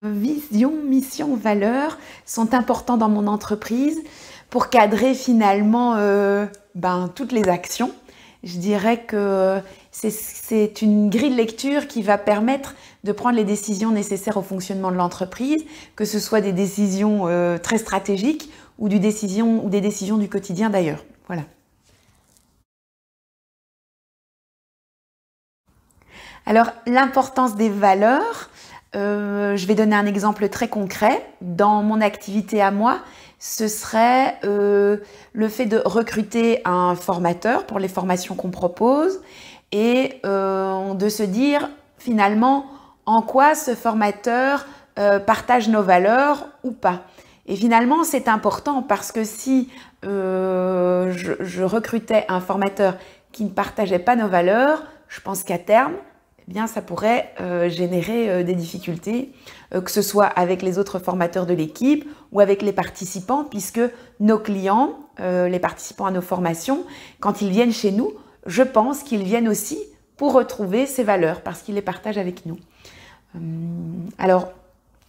Vision, mission, valeur sont importants dans mon entreprise pour cadrer finalement toutes les actions. Je dirais que c'est une grille de lecture qui va permettre de prendre les décisions nécessaires au fonctionnement de l'entreprise, que ce soit des décisions très stratégiques ou des décisions du quotidien d'ailleurs. Voilà. Alors, l'importance des valeurs, je vais donner un exemple très concret. Dans mon activité à moi, ce serait le fait de recruter un formateur pour les formations qu'on propose et de se dire finalement en quoi ce formateur partage nos valeurs ou pas. Et finalement, c'est important parce que si je recrutais un formateur qui ne partageait pas nos valeurs, je pense qu'à terme, eh bien, ça pourrait générer des difficultés, que ce soit avec les autres formateurs de l'équipe ou avec les participants, puisque nos clients, les participants à nos formations, quand ils viennent chez nous, je pense qu'ils viennent aussi pour retrouver ces valeurs, parce qu'ils les partagent avec nous. Alors,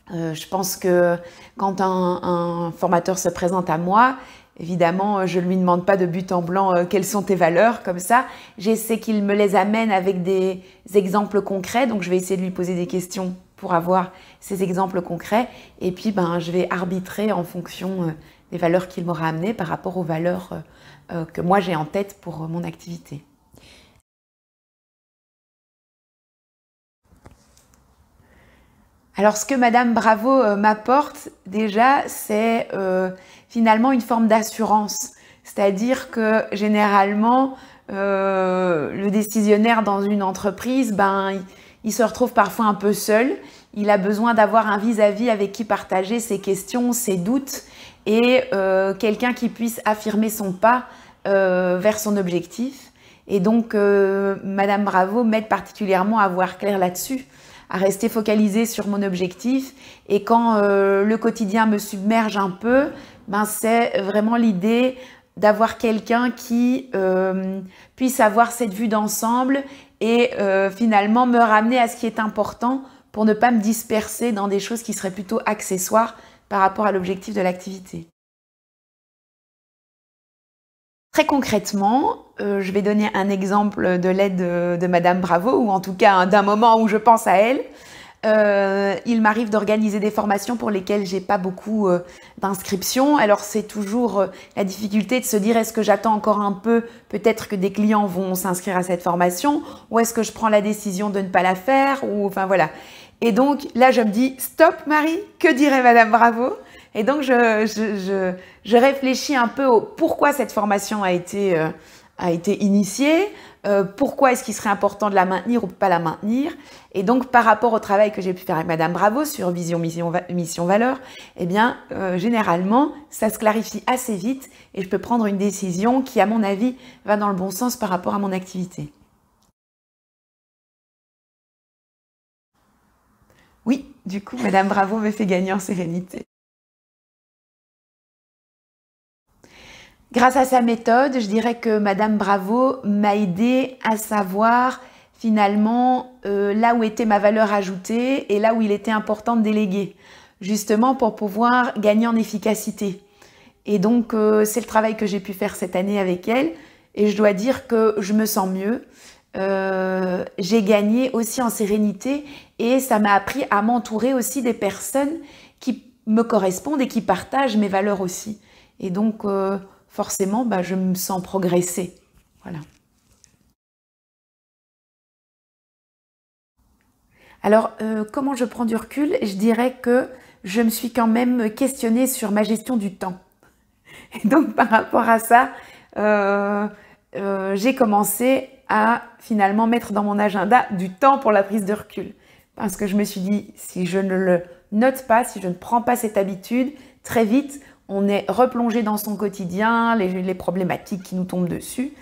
je pense que quand un formateur se présente à moi, évidemment, je ne lui demande pas de but en blanc quelles sont tes valeurs, comme ça. J'essaie qu'il me les amène avec des exemples concrets. Donc, je vais essayer de lui poser des questions pour avoir ces exemples concrets. Et puis, je vais arbitrer en fonction des valeurs qu'il m'aura amenées par rapport aux valeurs que moi j'ai en tête pour mon activité. Alors, ce que Madame Bravo m'apporte déjà, c'est finalement une forme d'assurance. C'est-à-dire que généralement, le décisionnaire dans une entreprise, il se retrouve parfois un peu seul. Il a besoin d'avoir un vis-à-vis avec qui partager ses questions, ses doutes et quelqu'un qui puisse affirmer son pas vers son objectif. Et donc, Madame Bravo m'aide particulièrement à voir clair là-dessus, à rester focalisée sur mon objectif. Et quand le quotidien me submerge un peu, c'est vraiment l'idée d'avoir quelqu'un qui puisse avoir cette vue d'ensemble et finalement me ramener à ce qui est important pour ne pas me disperser dans des choses qui seraient plutôt accessoires par rapport à l'objectif de l'activité. Très concrètement, je vais donner un exemple de l'aide de Madame Bravo, ou en tout cas d'un moment où je pense à elle. Il m'arrive d'organiser des formations pour lesquelles j'ai pas beaucoup d'inscriptions. Alors c'est toujours la difficulté de se dire est-ce que j'attends encore un peu, peut-être que des clients vont s'inscrire à cette formation, ou est-ce que je prends la décision de ne pas la faire, ou enfin voilà. Et donc là je me dis stop Marie, que dirait Madame Bravo? Et donc, je réfléchis un peu au pourquoi cette formation a été initiée, pourquoi est-ce qu'il serait important de la maintenir ou pas la maintenir. Et donc, par rapport au travail que j'ai pu faire avec Madame Bravo sur vision, mission, valeur, eh bien, généralement, ça se clarifie assez vite et je peux prendre une décision qui, à mon avis, va dans le bon sens par rapport à mon activité. Oui, du coup, Madame Bravo me fait gagner en sérénité. Grâce à sa méthode, je dirais que Madame Bravo m'a aidé à savoir finalement là où était ma valeur ajoutée et là où il était important de déléguer, justement pour pouvoir gagner en efficacité. Et donc, c'est le travail que j'ai pu faire cette année avec elle et je dois dire que je me sens mieux. J'ai gagné aussi en sérénité et ça m'a appris à m'entourer aussi des personnes qui me correspondent et qui partagent mes valeurs aussi. Et donc, forcément, je me sens progresser. Voilà. Alors, comment je prends du recul? Je dirais que je me suis quand même questionnée sur ma gestion du temps. Et donc, par rapport à ça, j'ai commencé à finalement mettre dans mon agenda du temps pour la prise de recul. Parce que je me suis dit, si je ne le note pas, si je ne prends pas cette habitude, très vite, on est replongé dans son quotidien, les problématiques qui nous tombent dessus.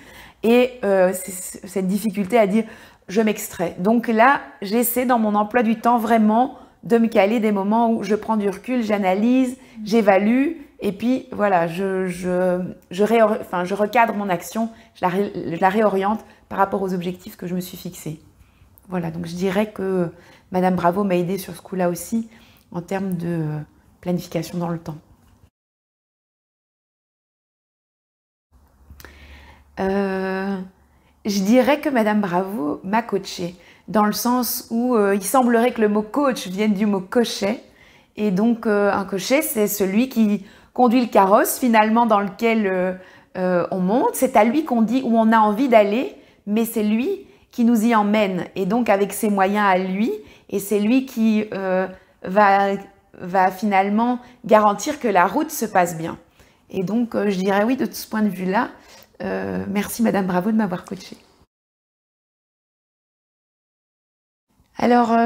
Et cette difficulté à dire, je m'extrais. Donc là, j'essaie dans mon emploi du temps vraiment de me caler des moments où je prends du recul, j'analyse, j'évalue. Et puis voilà, je recadre mon action, je la réoriente par rapport aux objectifs que je me suis fixés. Voilà, donc je dirais que Madame Bravo m'a aidée sur ce coup-là aussi. en termes de planification dans le temps. Je dirais que Madame Bravo m'a coachée, dans le sens où il semblerait que le mot coach vienne du mot cocher. Et donc un cocher, c'est celui qui conduit le carrosse finalement dans lequel on monte. C'est à lui qu'on dit où on a envie d'aller, mais c'est lui qui nous y emmène. Et donc avec ses moyens à lui, et c'est lui qui va finalement garantir que la route se passe bien. Et donc je dirais oui, de ce point de vue-là, merci Madame Bravo de m'avoir coachée. Alors,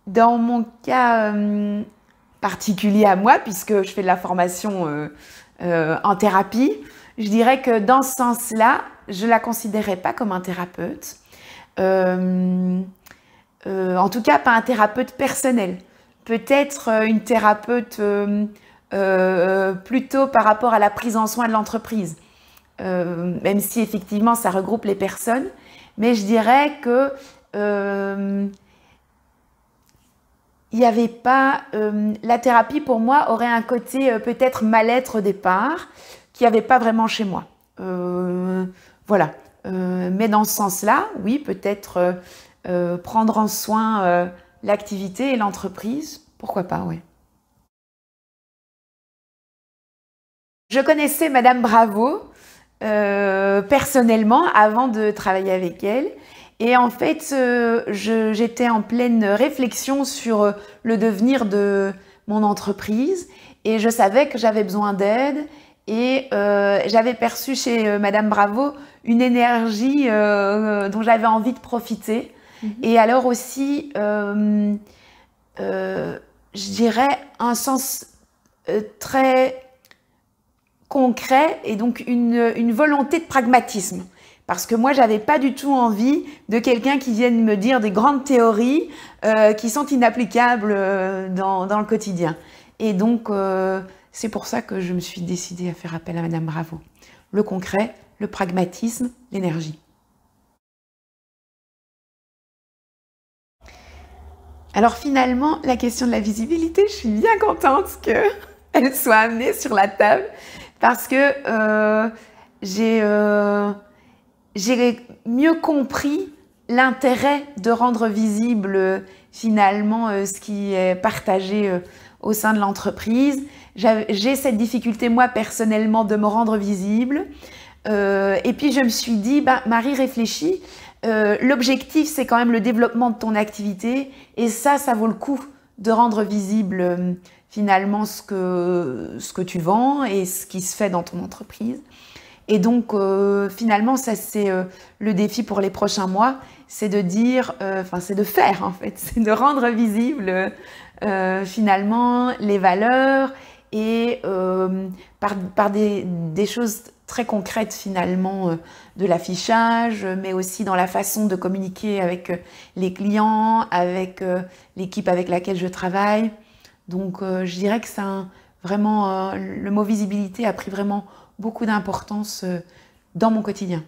dans mon cas particulier à moi, puisque je fais de la formation en thérapie, je dirais que dans ce sens-là, je ne la considérais pas comme un thérapeute. En tout cas, pas un thérapeute personnel. Peut-être une thérapeute plutôt par rapport à la prise en soin de l'entreprise. Même si effectivement ça regroupe les personnes, mais je dirais que il n'y avait pas... la thérapie pour moi aurait un côté peut-être mal-être au départ, qu'il n'y avait pas vraiment chez moi. Voilà. Mais dans ce sens-là, oui, peut-être prendre en soin l'activité et l'entreprise, pourquoi pas, oui. Je connaissais Madame Bravo personnellement avant de travailler avec elle. Et en fait, j'étais en pleine réflexion sur le devenir de mon entreprise et je savais que j'avais besoin d'aide et j'avais perçu chez Madame Bravo une énergie dont j'avais envie de profiter. Et alors aussi, je dirais, un sens très concret et donc une volonté de pragmatisme. Parce que moi, j'avais pas du tout envie de quelqu'un qui vienne me dire des grandes théories qui sont inapplicables dans le quotidien. Et donc, c'est pour ça que je me suis décidée à faire appel à Madame Bravo. Le concret, le pragmatisme, l'énergie. Alors finalement, la question de la visibilité, je suis bien contente qu'elle soit amenée sur la table parce que j'ai mieux compris l'intérêt de rendre visible finalement ce qui est partagé au sein de l'entreprise. J'ai cette difficulté moi personnellement de me rendre visible et puis je me suis dit, bah, Marie réfléchis, l'objectif c'est quand même le développement de ton activité et ça vaut le coup de rendre visible finalement ce que tu vends et ce qui se fait dans ton entreprise. Et donc, finalement, ça c'est le défi pour les prochains mois, c'est de dire, c'est de faire en fait, c'est de rendre visible finalement les valeurs et par des choses très concrètes finalement de l'affichage, mais aussi dans la façon de communiquer avec les clients, avec l'équipe avec laquelle je travaille. Donc, je dirais que vraiment, le mot visibilité a pris vraiment beaucoup d'importance dans mon quotidien.